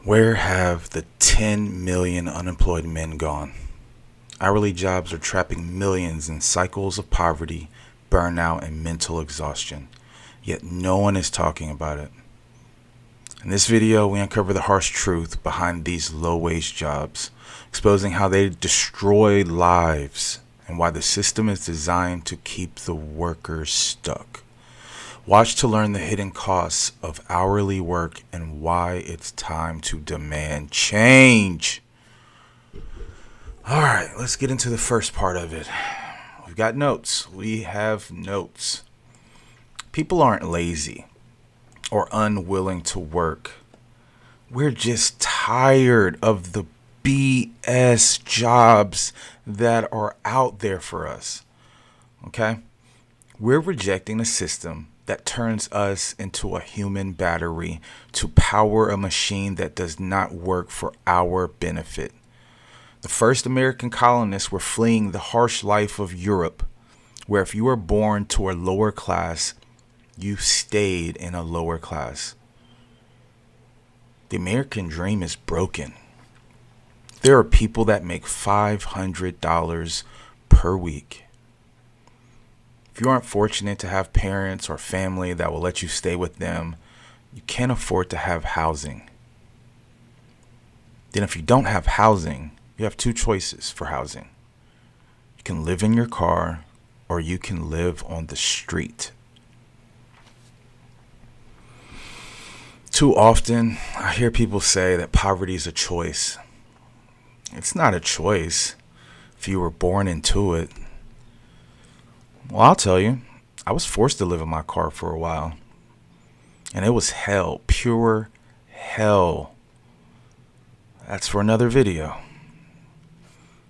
Where have the 10 million unemployed men gone? Hourly jobs are trapping millions in cycles of poverty, burnout, and mental exhaustion. Yet no one is talking about it. In this video, we uncover the harsh truth behind these low-wage jobs, exposing how they destroy lives and why the system is designed to keep the workers stuck. Watch to learn the hidden costs of hourly work and why it's time to demand change. All right, let's get into the first part of it. We've got notes. We have notes. People aren't lazy or unwilling to work. We're just tired of the BS jobs that are out there for us. Okay? We're rejecting a system that turns us into a human battery to power a machine that does not work for our benefit. The first American colonists were fleeing the harsh life of Europe, where if you were born to a lower class, you stayed in a lower class. The American dream is broken. There are people that make $500 per week. If you aren't fortunate to have parents or family that will let you stay with them, you can't afford to have housing. Then if you don't have housing, you have two choices for housing. You can live in your car or you can live on the street. Too often, I hear people say that poverty is a choice. It's not a choice if you were born into it. Well, I'll tell you, I was forced to live in my car for a while. And it was hell, pure hell. That's for another video.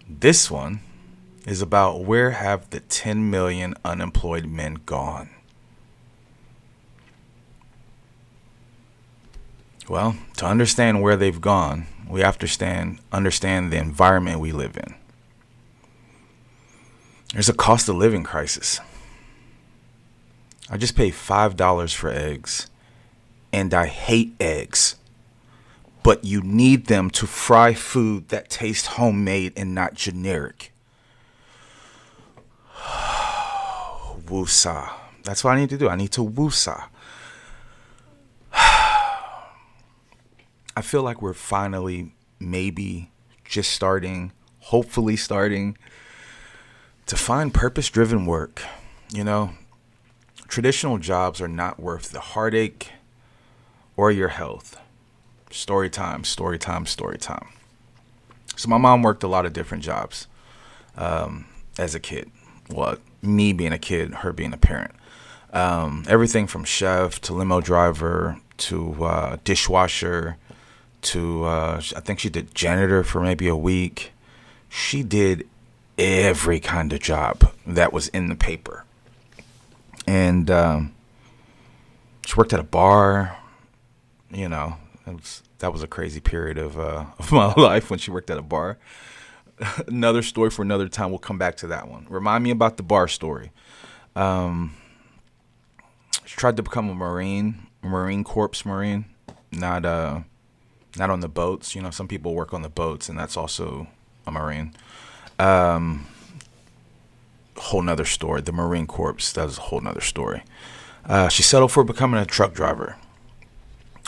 This one is about where have the 10 million unemployed men gone? Well, to understand where they've gone, we have to understand the environment we live in. There's a cost of living crisis. I just paid $5 for eggs, and I hate eggs. But you need them to fry food that tastes homemade and not generic. Woosah. That's what I need to do. I need to woosah. I feel like we're finally, maybe, just starting, hopefully starting to find purpose-driven work. You know, traditional jobs are not worth the heartache or your health. Story time, story time, story time. So my mom worked a lot of different jobs as a kid. Well, me being a kid, her being a parent. Everything from chef to limo driver to dishwasher to I think she did janitor for maybe a week. She did every kind of job that was in the paper. And she worked at a bar. You know, that was a crazy period of my life when she worked at a bar. Another story for another time. We'll come back to that one. Remind me about the bar story. She tried to become a Marine Corps Marine, not on the boats. You know, some people work on the boats, and that's also a Marine. Whole nother story. The Marine Corps, that's a whole nother story. She settled for becoming a truck driver.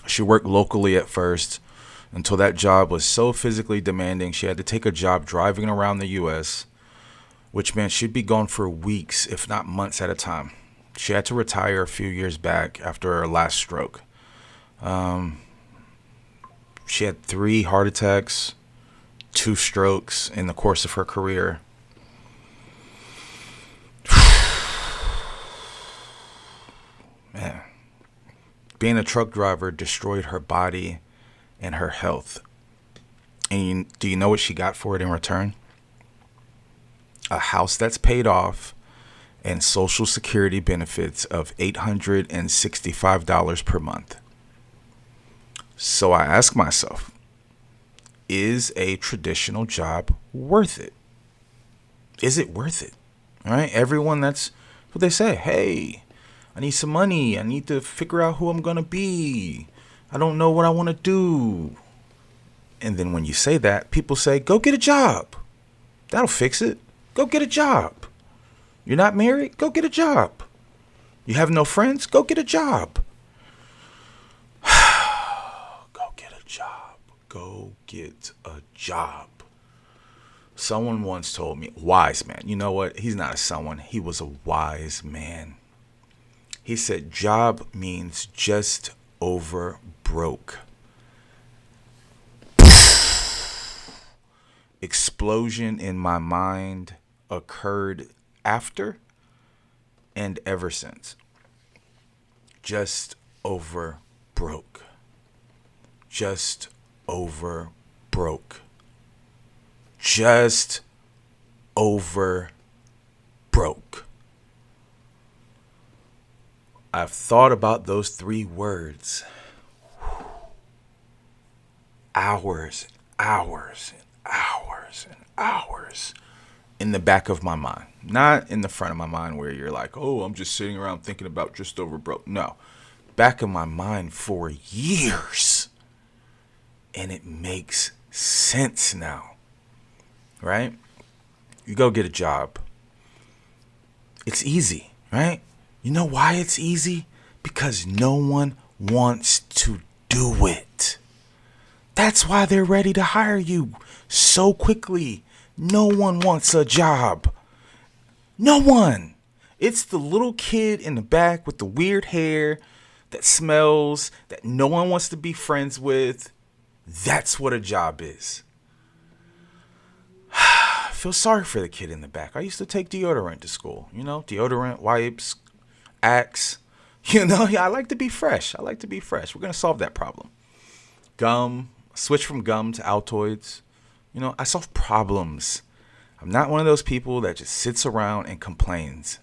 She worked locally at first until that job was so physically demanding she had to take a job driving around the U.S., which meant she'd be gone for weeks, if not months at a time. She had to retire a few years back after her last stroke. She had 3 heart attacks, 2 strokes in the course of her career. Man, being a truck driver destroyed her body and her health. And do you know what she got for it in return? A house that's paid off and Social Security benefits of $865 per month. So I ask myself, is a traditional job worth it? Is it worth it? All right, everyone, that's what they say. Hey, I need some money. I need to figure out who I'm going to be. I don't know what I want to do. And then when you say that, people say, go get a job. That'll fix it. Go get a job. You're not married? Go get a job. You have no friends? Go get a job. Go get a job. Go get a job. Someone once told me, wise man. You know what? He's not a someone. He was a wise man. He said, job means just over broke. Explosion in my mind occurred after and ever since. Just over broke. Just over broke. Just over broke. I've thought about those 3 words hours, hours, hours, and hours in the back of my mind. Not in the front of my mind where you're like, oh, I'm just sitting around thinking about just over broke. No, back of my mind for years. And it makes sense now, right? You go get a job. It's easy, right? You know why it's easy? Because no one wants to do it. That's why they're ready to hire you so quickly. No one wants a job. No one. It's the little kid in the back with the weird hair that smells, that no one wants to be friends with. That's what a job is. I feel sorry for the kid in the back. I used to take deodorant to school. You know, deodorant, wipes, Axe. You know, yeah, I like to be fresh. We're going to solve that problem. Gum. Switch from gum to Altoids. You know, I solve problems. I'm not one of those people that just sits around and complains.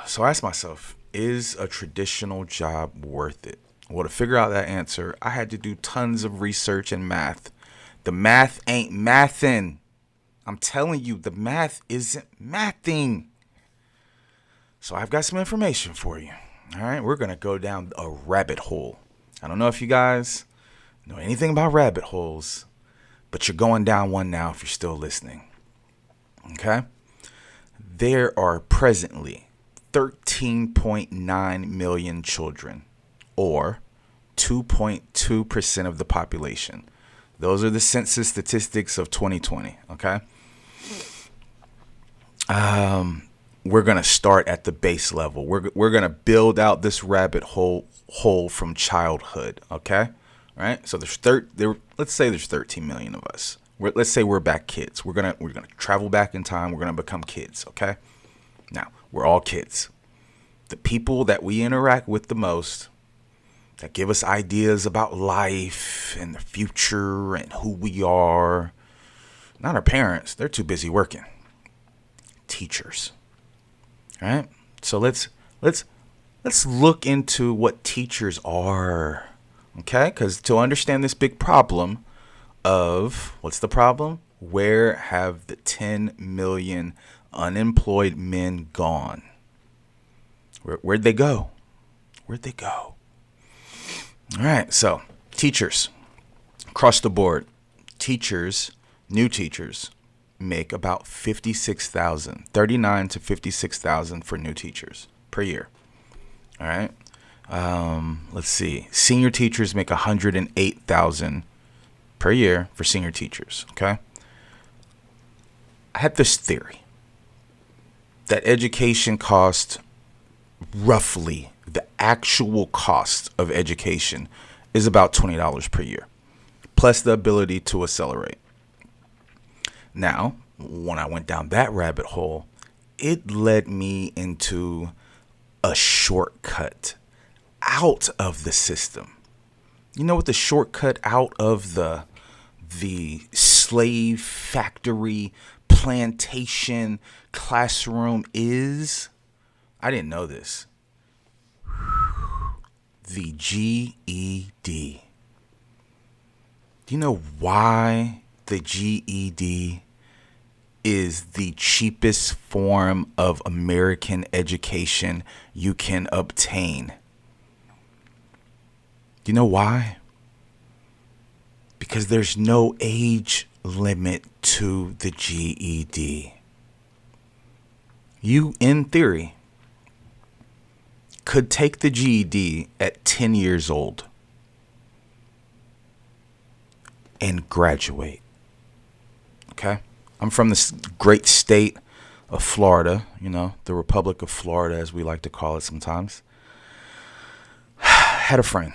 So I asked myself, is a traditional job worth it? Well, to figure out that answer, I had to do tons of research and math. The math ain't mathin'. I'm telling you, the math isn't mathing. So I've got some information for you. All right, we're going to go down a rabbit hole. I don't know if you guys know anything about rabbit holes, but you're going down one now if you're still listening. Okay? There are presently 13.9 million children, or 2.2% of the population. Those are the census statistics of 2020, okay? We're going to start at the base level. We're going to build out this rabbit hole from childhood, okay? Right? So let's say there's 13 million of us. Let's say we're back kids. We're going to travel back in time. We're going to become kids, okay? Now, we're all kids. The people that we interact with the most, that give us ideas about life and the future and who we are, not our parents. They're too busy working. Teachers. All right? So let's look into what teachers are. Okay? Because to understand this big problem of, what's the problem? Where have the 10 million unemployed men gone? Where'd they go? Where'd they go? All right, so teachers across the board, new teachers make about $56,000, $39,000 to $56,000 for new teachers per year. All right, let's see. Senior teachers make $108,000 per year for senior teachers. Okay, I had this theory that education costs roughly, the actual cost of education is about $20 per year, plus the ability to accelerate. Now, when I went down that rabbit hole, it led me into a shortcut out of the system. You know what the shortcut out of the slave factory plantation classroom is? I didn't know this. The GED. Do you know why the GED is the cheapest form of American education you can obtain? You know why? Because there's no age limit to the GED. You, in theory, could take the GED at 10 years old and graduate. Okay? I'm from this great state of Florida, the Republic of Florida, as we like to call it sometimes. Had a friend.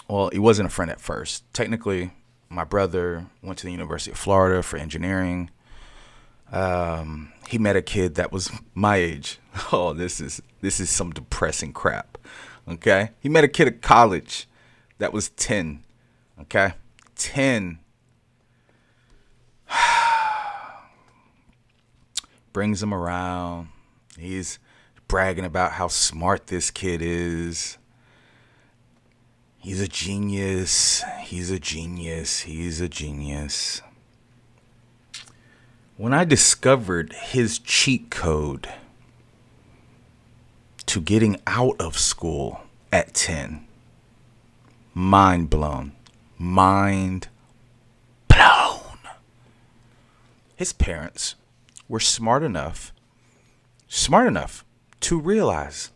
Well, he wasn't a friend at first. Technically, my brother went to the University of Florida for engineering. He met a kid that was my age. Oh, this is some depressing crap. Okay? He met a kid at college that was 10. Okay? 10. Brings him around. He's bragging about how smart this kid is. He's a genius. He's a genius. He's a genius. When I discovered his cheat code to getting out of school at 10, mind blown. Mind blown. His parents were smart enough to realize,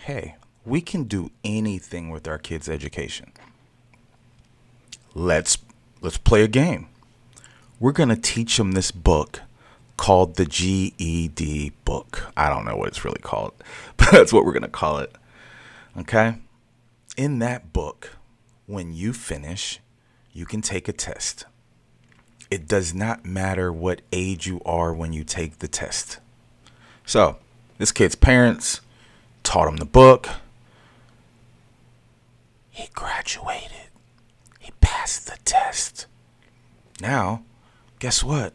hey, we can do anything with our kids' education. Let's play a game. We're going to teach them this book called the GED book. I don't know what it's really called, but that's what we're going to call it. Okay? In that book, when you finish, you can take a test. It does not matter what age you are when you take the test. So, this kid's parents taught him the book. He graduated. He passed the test. Now, guess what?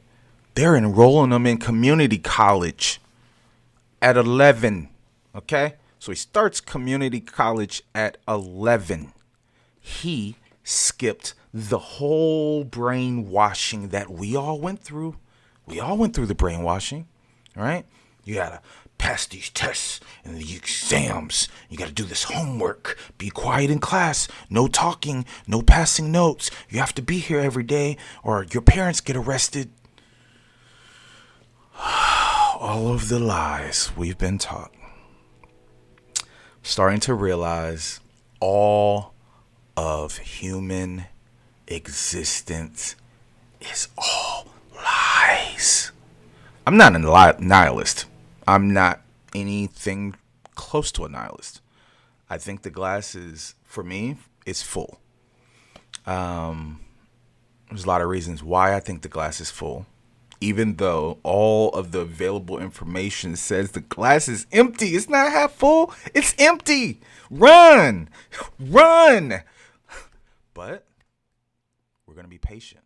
They're enrolling him in community college at 11. Okay? So he starts community college at 11. He skipped the whole brainwashing that we all went through. We all went through the brainwashing, right? You gotta pass these tests and the exams. You gotta do this homework. Be quiet in class. No talking. No passing notes. You have to be here every day or your parents get arrested. All of the lies we've been taught. Starting to realize all of human existence is all lies. I'm not a nihilist. I'm not anything close to a nihilist. I think the glass is, for me, is full. There's a lot of reasons why I think the glass is full. Even though all of the available information says the glass is empty. It's not half full. It's empty. Run. Run. But we're going to be patient.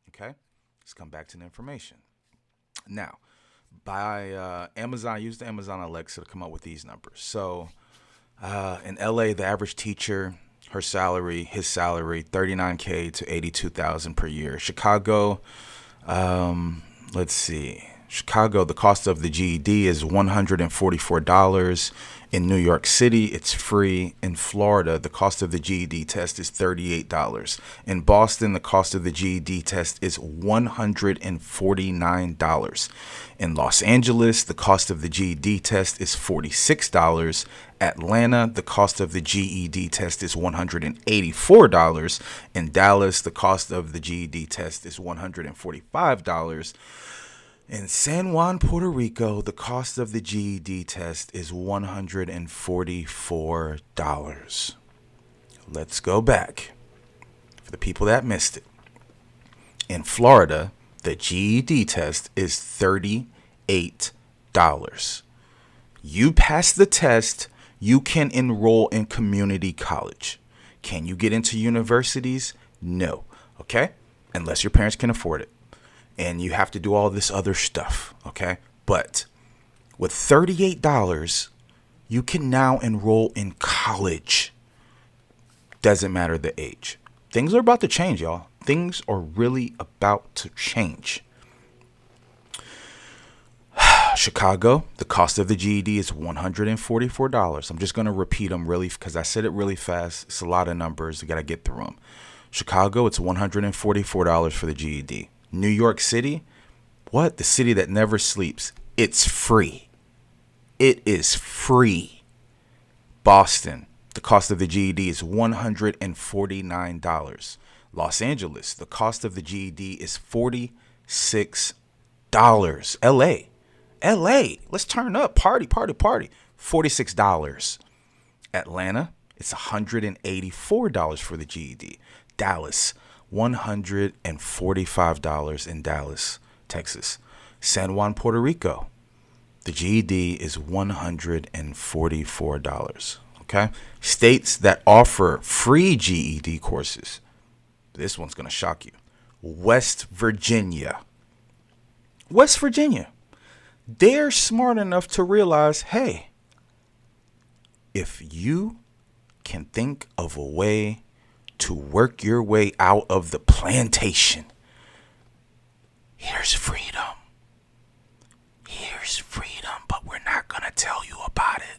Okay? Let's come back to the information. Now, by Amazon, I used the Amazon Alexa to come up with these numbers. So in LA, the average teacher, his salary, $39K to $82,000 per year. Chicago, let's see. Chicago, the cost of the GED is $144. In New York City, it's free. In Florida, the cost of the GED test is $38. In Boston, the cost of the GED test is $149. In Los Angeles, the cost of the GED test is $46. Atlanta, the cost of the GED test is $184. In Dallas, the cost of the GED test is $145. In San Juan, Puerto Rico, the cost of the GED test is $144. Let's go back for the people that missed it. In Florida, the GED test is $38. You pass the test, you can enroll in community college. Can you get into universities? No. Okay? Unless your parents can afford it. And you have to do all this other stuff, okay? But with $38, you can now enroll in college. Doesn't matter the age. Things are about to change, y'all. Things are really about to change. Chicago, the cost of the GED is $144. I'm just going to repeat them really because I said it really fast. It's a lot of numbers. You got to get through them. Chicago, it's $144 for the GED. New York City, what? The city that never sleeps. It's free. It is free. Boston, the cost of the GED is $149. Los Angeles, the cost of the GED is $46. LA, let's turn up. Party. $46. Atlanta, it's $184 for the GED. Dallas, $145 in Dallas, Texas. San Juan, Puerto Rico, the GED is $144. Okay? States that offer free GED courses. This one's going to shock you. West Virginia. They're smart enough to realize, hey, if you can think of a way to work your way out of the plantation, here's freedom. But we're not going to tell you about it.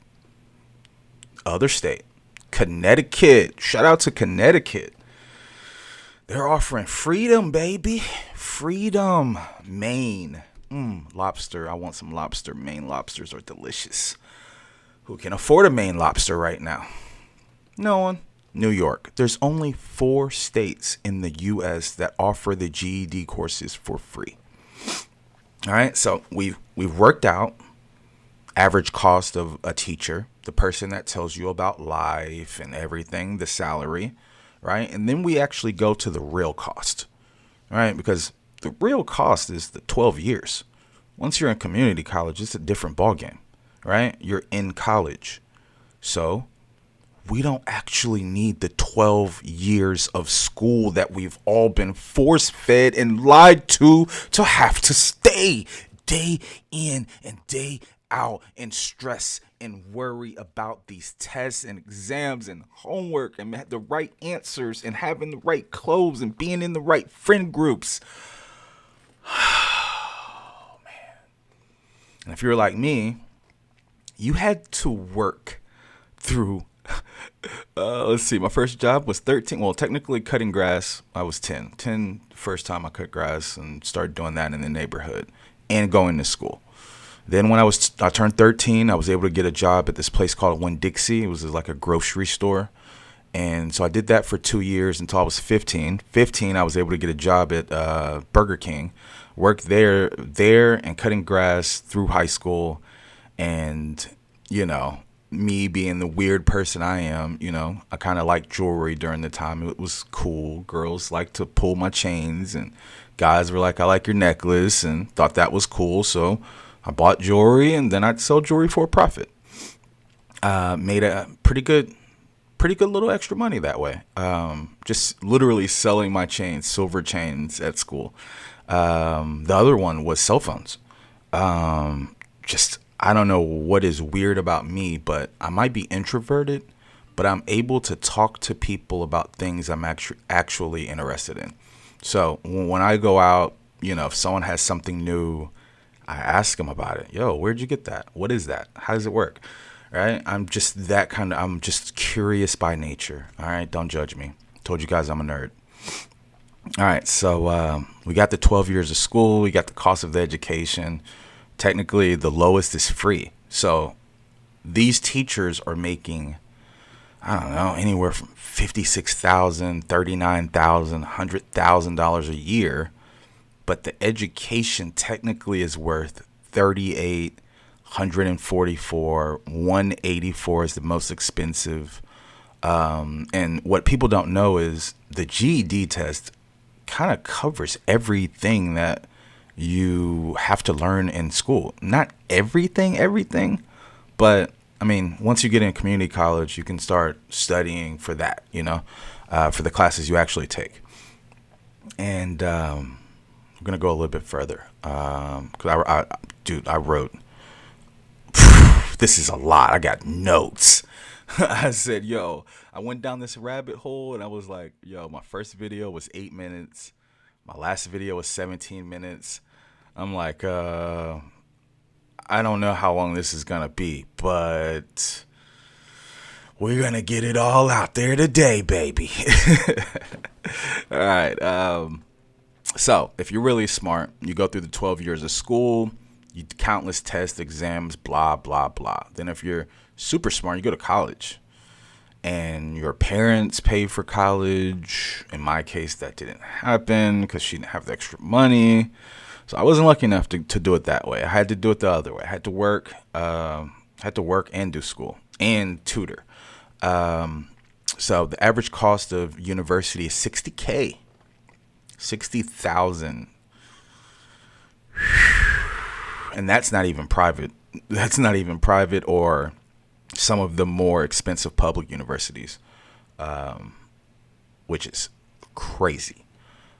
Other state, Connecticut. Shout out to Connecticut. They're offering freedom, baby. Freedom. Maine. Lobster. I want some lobster. Maine lobsters are delicious. Who can afford a Maine lobster right now? No one. New York. There's only 4 states in the U.S. that offer the GED courses for free. All right. So we've worked out average cost of a teacher, the person that tells you about life and everything, the salary, right? And then we actually go to the real cost, right? Because the real cost is the 12 years. Once you're in community college, it's a different ballgame, right? You're in college. So we don't actually need the 12 years of school that we've all been force-fed and lied to have to stay day in and day out and stress and worry about these tests and exams and homework and the right answers and having the right clothes and being in the right friend groups. Oh, man. And if you're like me, you had to work through let's see, my first job was 13. Well, technically cutting grass, I was 10 the first time I cut grass and started doing that in the neighborhood and going to school. Then when I turned 13, I was able to get a job at this place called Winn-Dixie. It was like a grocery store. And so I did that for 2 years until I was 15. 15, I was able to get a job at Burger King, worked there and cutting grass through high school. And, me being the weird person I am, I kind of liked jewelry during the time. It was cool. Girls liked to pull my chains and guys were like, I like your necklace, and thought that was cool. So I bought jewelry and then I'd sell jewelry for a profit. Made a pretty good little extra money that way. Just literally selling my chains, silver chains at school. The other one was cell phones. I don't know what is weird about me, but I might be introverted, but I'm able to talk to people about things I'm actually interested in. So when I go out, if someone has something new, I ask them about it. Yo, where'd you get that? What is that? How does it work? Right? I'm just curious by nature. All right. Don't judge me. Told you guys I'm a nerd. All right. So we got the 12 years of school. We got the cost of the education. Technically, the lowest is free. So these teachers are making, I don't know, anywhere from $56,000, $39,000, $100,000 a year. But the education technically is worth $38,000, $144,000, $184,000 is the most expensive. And what people don't know is the GED test kind of covers everything that you have to learn in school. Not everything, but I mean, once you get in community college, you can start studying for that, for the classes you actually take. And we're gonna go a little bit further, because I wrote. This is a lot. I got notes. I said, I went down this rabbit hole and I was like, my first video was 8 minutes. My last video was 17 minutes. I'm like, I I don't know how long this is gonna be, but we're gonna get it all out there today, baby. All right. So if you're really smart, you go through the 12 years of school, you countless tests, exams, blah blah blah. Then if you're super smart, you go to college, and your parents pay for college. In my case, that didn't happen because she didn't have the extra money. So I wasn't lucky enough to do it that way. I had to do it the other way. I had to work and do school and tutor. So the average cost of university is $60K, 60,000, and that's not even private. That's not even private or some of the more expensive public universities, which is crazy.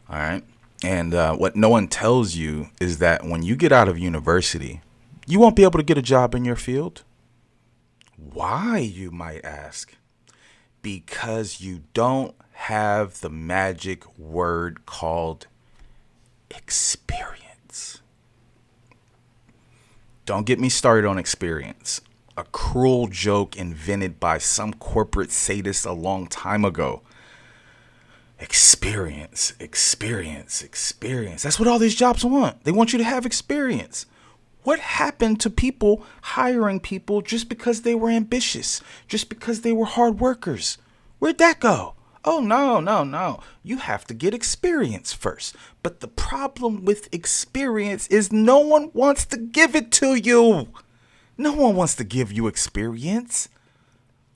All right. And what no one tells you is that when you get out of university, you won't be able to get a job in your field. Why, you might ask? Because you don't have the magic word called experience. Don't get me started on experience. A cruel joke invented by some corporate sadist a long time ago. Experience, experience, experience. That's what all these jobs want. They want you to have experience. What happened to people hiring people just because they were ambitious, just because they were hard workers? Where'd that go? Oh, no, no, no. You have to get experience first. But the problem with experience is no one wants to give it to you. No one wants to give you experience.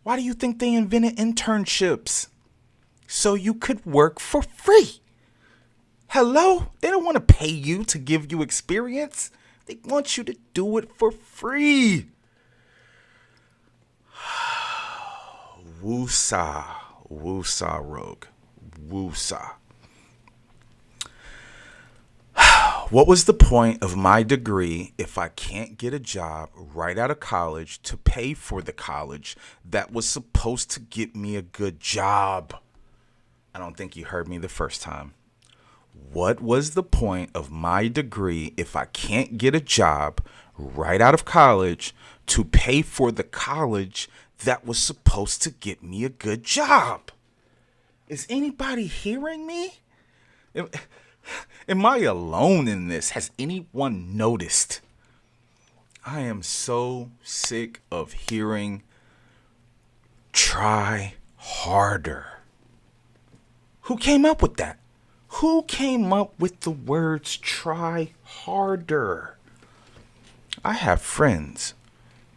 Why do you think they invented internships? So you could work for free. Hello? They don't want to pay you to give you experience. They want you to do it for free. Woosah. Woosah, Rogue. Woosah. What was the point of my degree if I can't get a job right out of college to pay for the college that was supposed to get me a good job? I don't think you heard me the first time. What was the point of my degree if I can't get a job right out of college to pay for the college that was supposed to get me a good job? Is anybody hearing me? Am I alone in this? Has anyone noticed? I am so sick of hearing try harder. Who came up with that? Who came up with the words try harder? I have friends.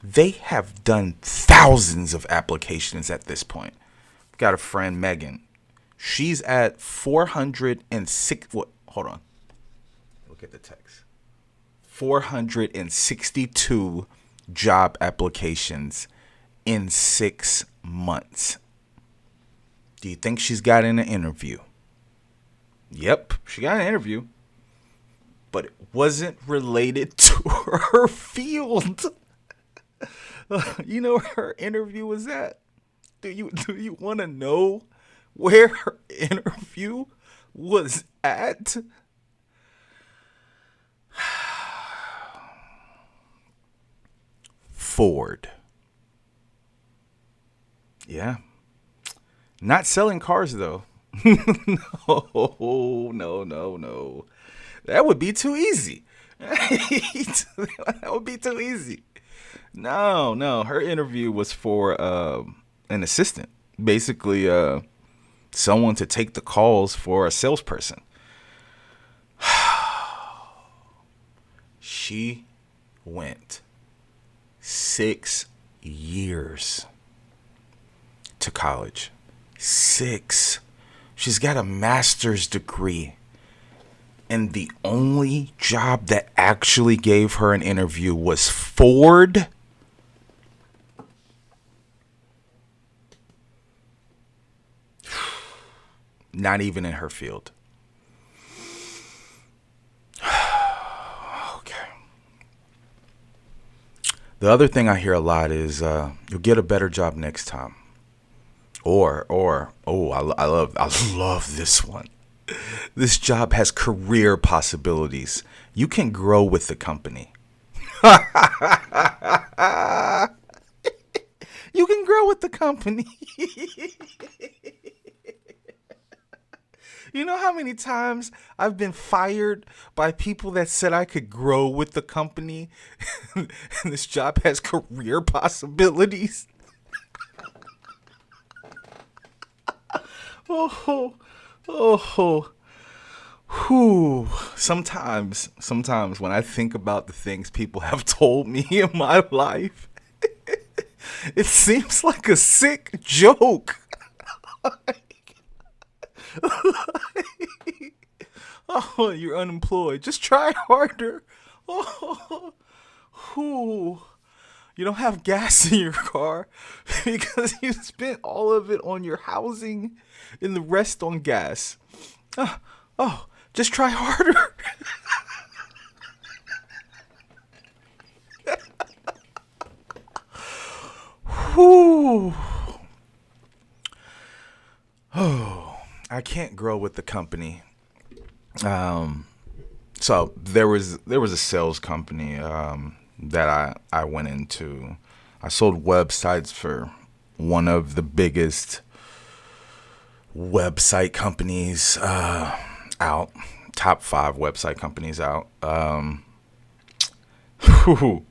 They have done thousands of applications at this point. I've got a friend, Megan. She's at 406. What? Hold on. Look at the text. 462 job applications in 6 months. Do you think she's got in an interview? Yep, she got an interview. But it wasn't related to her field. You know where her interview was at? Do you want to know where her interview was at? Ford. Yeah. Not selling cars, though. No. That would be too easy. That would be too easy. No. Her interview was for an assistant. Basically, someone to take the calls for a salesperson. She went 6 years to college. 6. She's got a master's degree. And the only job that actually gave her an interview was Ford. Not even in her field. Okay. The other thing I hear a lot is you'll get a better job next time. I love this one. This job has career possibilities. You can grow with the company. You can grow with the company. You know how many times I've been fired by people that said I could grow with the company and this job has career possibilities? Oh, oh, whew. Sometimes when I think about the things people have told me in my life, it seems like a sick joke. Oh, you're unemployed. Just try harder. Oh, whew. You don't have gas in your car because you spent all of it on your housing and the rest on gas. Oh, oh, just try harder. Whew. Oh, I can't grow with the company. Um, so there was a sales company that I went into. I sold websites for one of the biggest website companies out, top five website companies out. Whew,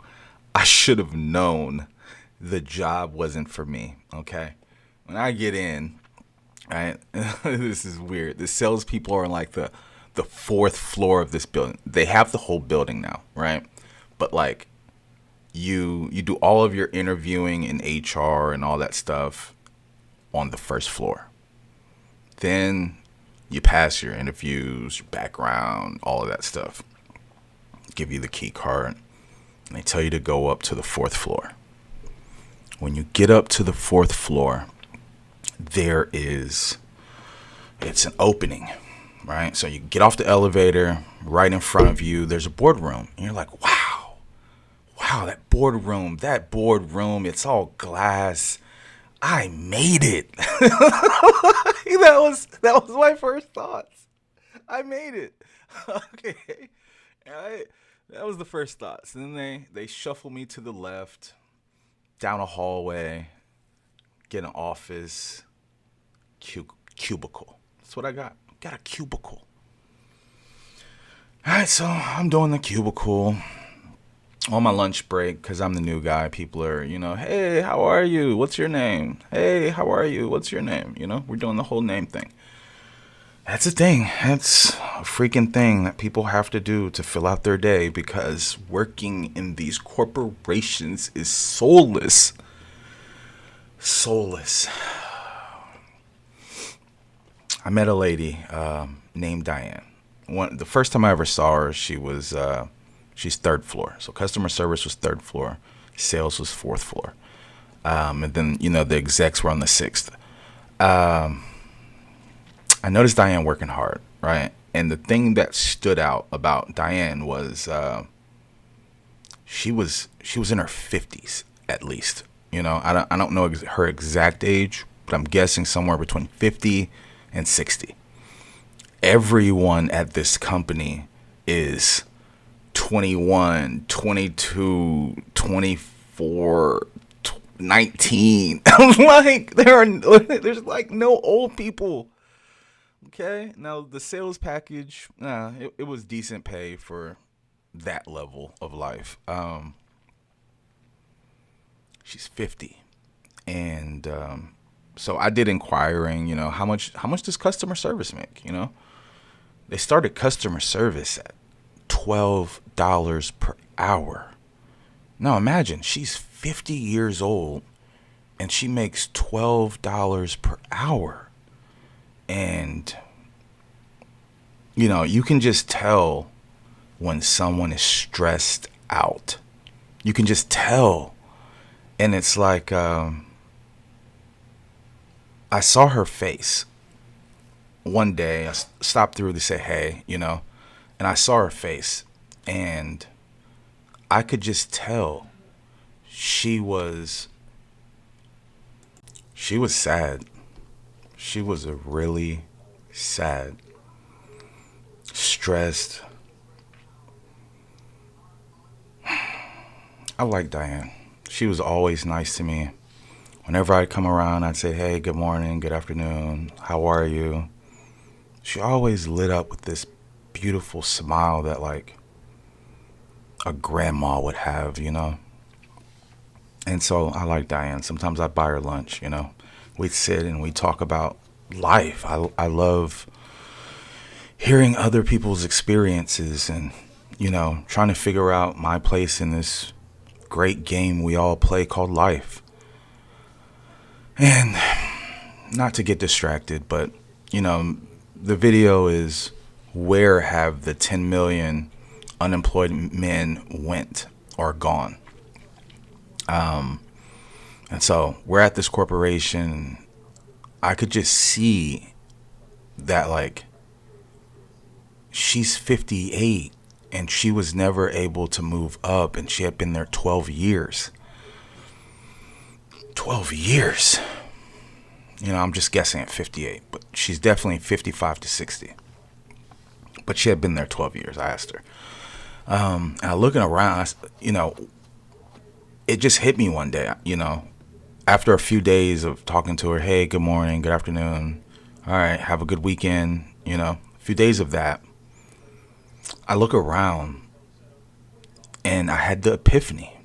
I should have known the job wasn't for me. Okay, when I get in, right, this is weird. The salespeople are on like the fourth floor of this building. They have the whole building now, right? But like you do all of your interviewing in HR and all that stuff on the first floor. Then you pass your interviews, your background, all of that stuff. Give you the key card, and they tell you to go up to the fourth floor. When you get up to the fourth floor, there is it's an opening, right? So you get off the elevator, right in front of you, there's a boardroom. And you're like, wow, that boardroom, it's all glass. I made it. that was my first thoughts. I made it. Okay. All right. That was the first thoughts. And then they shuffle me to the left, down a hallway, get an office, cubicle. That's what I got. Got a cubicle. All right, so I'm doing the cubicle on my lunch break because I'm the new guy. People are, hey, how are you? What's your name? Hey, how are you? What's your name? We're doing the whole name thing. That's a thing. That's a freaking thing that people have to do to fill out their day because working in these corporations is soulless. Soulless. I met a lady named Diane. The first time I ever saw her, she's third floor. So customer service was third floor, sales was fourth floor, and then the execs were on the sixth. I noticed Diane working hard, right? And the thing that stood out about Diane was she was in her 50s at least. I don't know her exact age, but I'm guessing somewhere between 50 and 60. Everyone at this company is 21, 22, 24, 19. I'm like, there's like no old people. Okay. Now the sales package, it was decent pay for that level of life. She's 50. And so I did inquiring, how much does customer service make? They started customer service at $12 per hour. Now imagine she's 50 years old and she makes $12 per hour. And you can just tell when someone is stressed out. You can just tell. And it's like I saw her face one day. I stopped through to say hey, and I saw her face, and I could just tell she was sad. She was a really sad, stressed. I like Diane. She was always nice to me. Whenever I'd come around, I'd say, hey, good morning, good afternoon, how are you? She always lit up with this beautiful smile that, like, a grandma would have. And so I like Diane. Sometimes I'd buy her lunch. We'd sit and we'd talk about life. I love hearing other people's experiences and, trying to figure out my place in this great game we all play called life. And not to get distracted, but, the video is, where have the 10 million unemployed men went or gone? And so we're at this corporation. I could just see that, like, she's 58 and she was never able to move up, and she had been there 12 years. 12 years. I'm just guessing at 58, but she's definitely 55 to 60. But she had been there 12 years, I asked her. And I looking around, it just hit me one day, after a few days of talking to her, hey, good morning, good afternoon, all right, have a good weekend, a few days of that. I look around and I had the epiphany,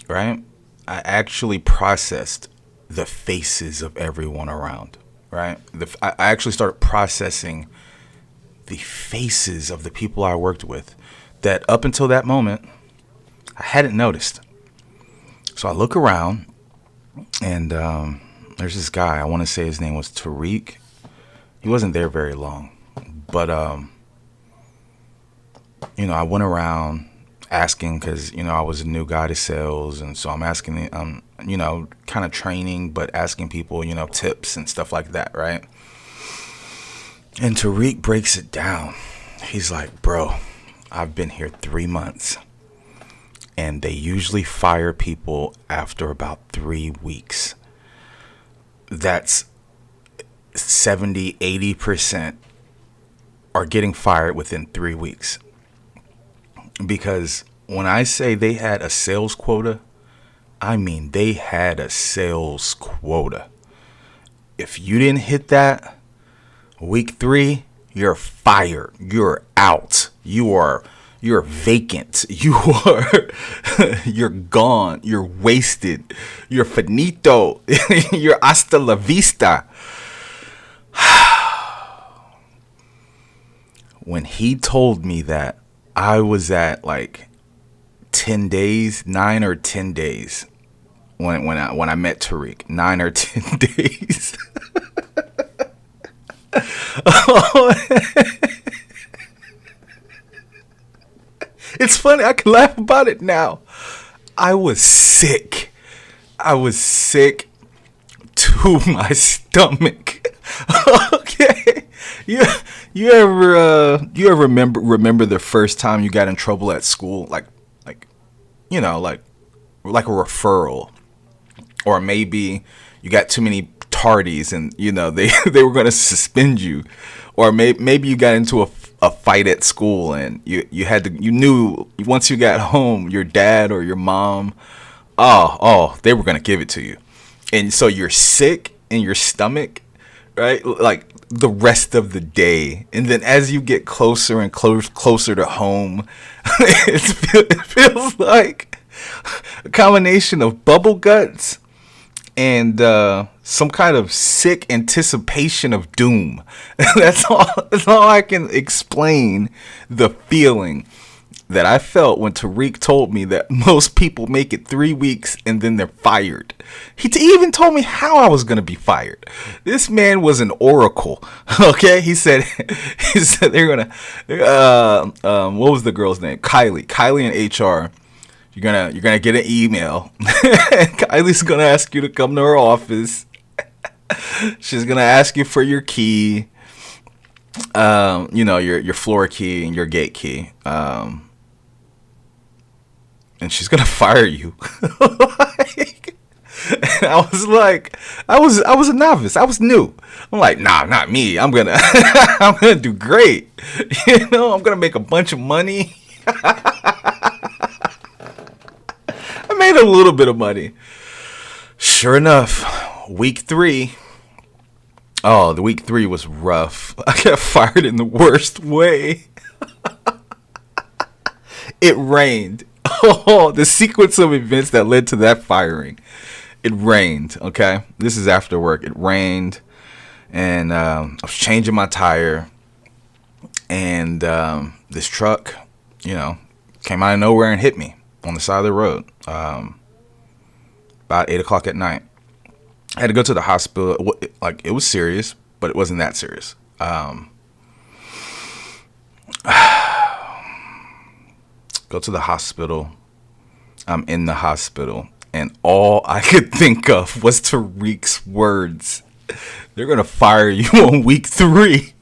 right? I actually processed the faces of everyone around, right? I actually started processing the faces of the people I worked with that up until that moment, I hadn't noticed. So I look around and there's this guy, I want to say his name was Tariq. He wasn't there very long, but, I went around asking because, I was a new guy to sales. And so I'm asking, kind of training, but asking people, tips and stuff like that, right? And Tariq breaks it down. He's like, bro, I've been here 3 months. And they usually fire people after about 3 weeks. That's 70-80% are getting fired within 3 weeks. Because when I say they had a sales quota, I mean they had a sales quota. If you didn't hit that, week 3, you're fired. You're out. You're vacant. You're gone. You're wasted. You're finito. You're hasta la vista. When he told me that, I was at like 10 days, 9 or 10 days when I met Tariq. 9 or 10 days. It's funny, I can laugh about it now. I was sick. I was sick to my stomach. Okay. You ever remember the first time you got in trouble at school? Like a referral. Or maybe you got too many tardies and they were going to suspend you. Or maybe you got into a fight at school and you knew once you got home, your dad or your mom, they were going to give it to you. And so you're sick in your stomach, right? Like the rest of the day. And then as you get closer and closer to home, it feels like a combination of bubble guts and some kind of sick anticipation of doom. That's all I can explain the feeling that I felt when Tariq told me that most people make it 3 weeks and then they're fired. He even told me how I was going to be fired. This man was an oracle. Okay, he said they're going to what was the girl's name? Kylie in HR. You're gonna get an email. Kylie's gonna ask you to come to her office. She's gonna ask you for your key, your floor key and your gate key, and she's gonna fire you. And I was like, I was a novice. I was new. I'm like, nah, not me. I'm gonna do great. I'm gonna make a bunch of money. made a little bit of money. Sure enough, week 3. Oh, the week 3 was rough. I got fired in the worst way. It rained. Oh, the sequence of events that led to that firing. It rained, okay? This is after work. It rained, and I was changing my tire, and this truck, came out of nowhere and hit me on the side of the road about 8 o'clock at night. I had to go to the hospital. It was serious, but it wasn't that serious. Go to the hospital. I'm in the hospital, and all I could think of was Tariq's words. They're going to fire you on week 3.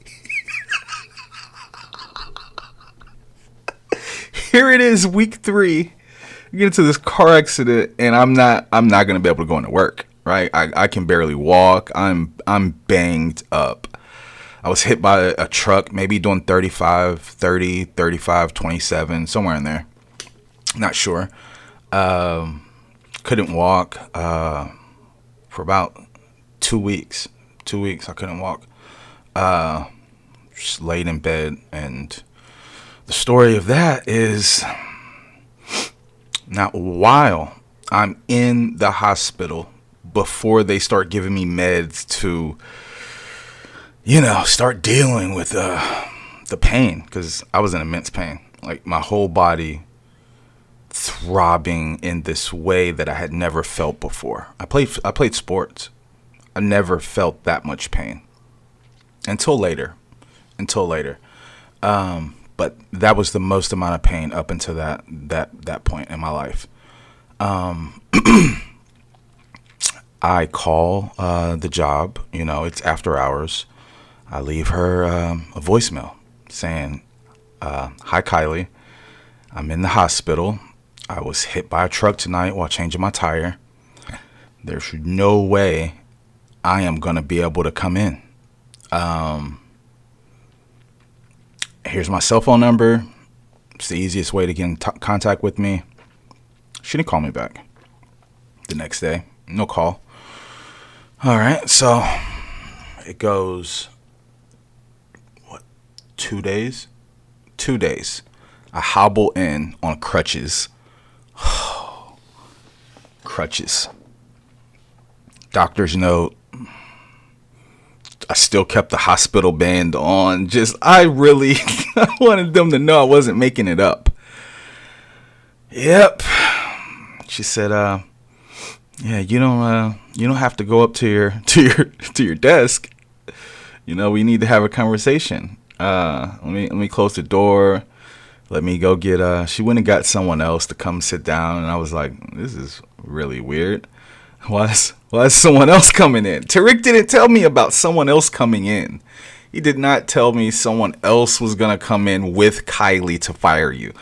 Here it is, week 3. You get into this car accident, and I'm not going to be able to go into work, right? I can barely walk. I'm banged up. I was hit by a truck, maybe doing 35, 30, 35, 27, somewhere in there. Not sure. Couldn't walk for about 2 weeks. 2 weeks I couldn't walk. Just laid in bed. And the story of that is, now while I'm in the hospital, before they start giving me meds to, start dealing with the pain, because I was in immense pain. Like, my whole body throbbing in this way that I had never felt before. I played sports. I never felt that much pain until later. But that was the most amount of pain up until that point in my life. I call the job. It's after hours. I leave her a voicemail saying, "Hi, Kylie. I'm in the hospital. I was hit by a truck tonight while changing my tire. There's no way I am going to be able to come in. Here's my cell phone number. It's the easiest way to get in contact with me." She didn't call me back the next day. No call. All right. So it goes, 2 days? 2 days. I hobble in on crutches. Crutches. Doctor's note. I still kept the hospital band on. I wanted them to know I wasn't making it up. Yep. She said, "Yeah, you don't have to go up to your desk. We need to have a conversation. Let me close the door. Let me go get she went and got someone else to come sit down." And I was like, this is really weird. Why is someone else coming in? Tariq didn't tell me about someone else coming in. He did not tell me someone else was going to come in with Kylie to fire you.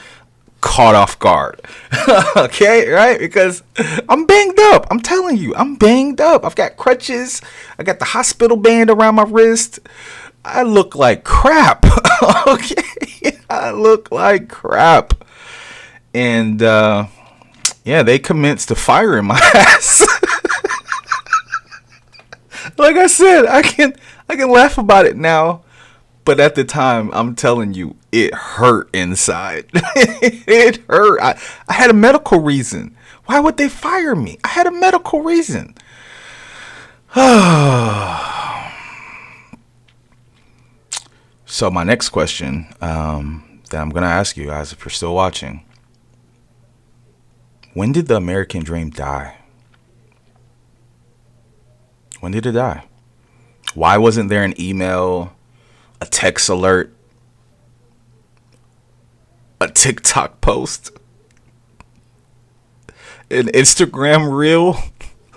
Caught off guard. Okay, right? Because I'm banged up. I'm telling you, I'm banged up. I've got crutches. I got the hospital band around my wrist. I look like crap. Okay? I look like crap. And they commenced to firing my ass. Like I said, I can laugh about it now, but at the time, I'm telling you, it hurt inside. It hurt. I had a medical reason. Why would they fire me? I had a medical reason. So my next question that I'm going to ask you guys, if you're still watching, when did the American dream die? When did it die? Why wasn't there an email, a text alert, a TikTok post, an Instagram reel,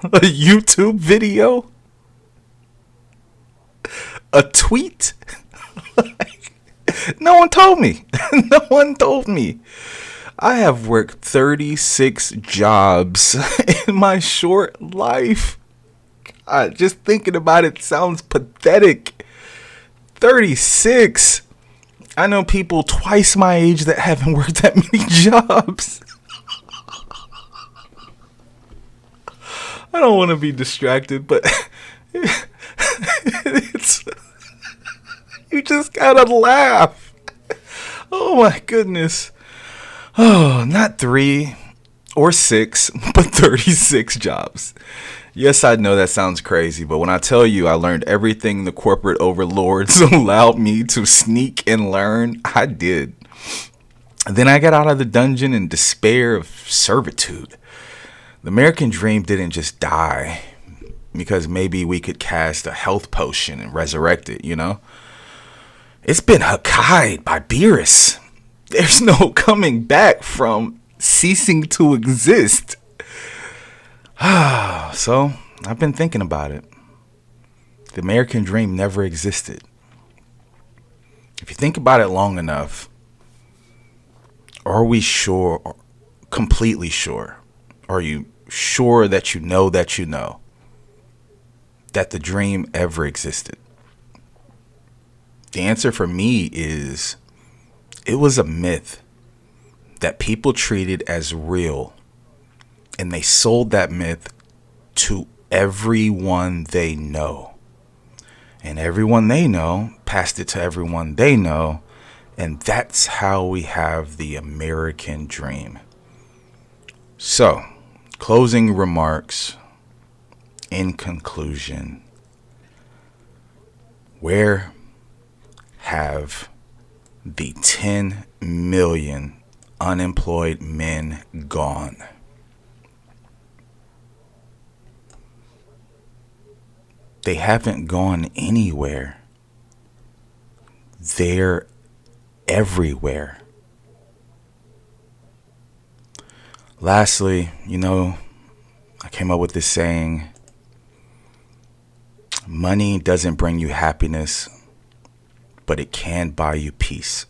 a YouTube video, a tweet? No one told me. No one told me. I have worked 36 jobs in my short life. God, just thinking about it sounds pathetic. 36. I know people twice my age that haven't worked that many jobs. I don't want to be distracted, but it's you just gotta laugh. Oh my goodness. Oh, not 3 or 6, but 36 jobs. Yes, I know that sounds crazy, but when I tell you I learned everything the corporate overlords allowed me to sneak and learn, I did. Then I got out of the dungeon in despair of servitude. The American dream didn't just die because maybe we could cast a health potion and resurrect it, you know? It's been Hakkai'd by Beerus. There's no coming back from ceasing to exist. So, I've been thinking about it. The American dream never existed. If you think about it long enough, are we sure, completely sure? Are you sure that you know that the dream ever existed? The answer for me is it was a myth that people treated as real, and they sold that myth to everyone they know. And everyone they know passed it to everyone they know, and that's how we have the American dream. So, closing remarks. In conclusion, where have the 10 million unemployed men gone? They haven't gone anywhere. They're everywhere. Lastly, I came up with this saying: money doesn't bring you happiness, but it can buy you peace.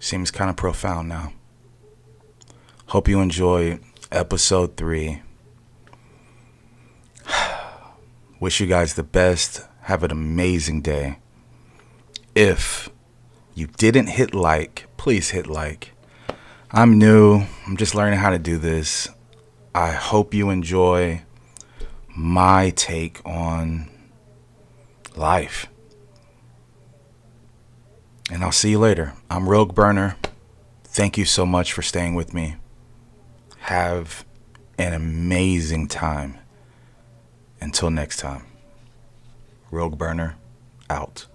Seems kind of profound now. Hope you enjoy episode 3. Wish you guys the best. Have an amazing day. If you didn't hit like, please hit like. I'm new. I'm just learning how to do this. I hope you enjoy my take on life. And I'll see you later. I'm Rogue Burner. Thank you so much for staying with me. Have an amazing time. Until next time. Rogue Burner, out.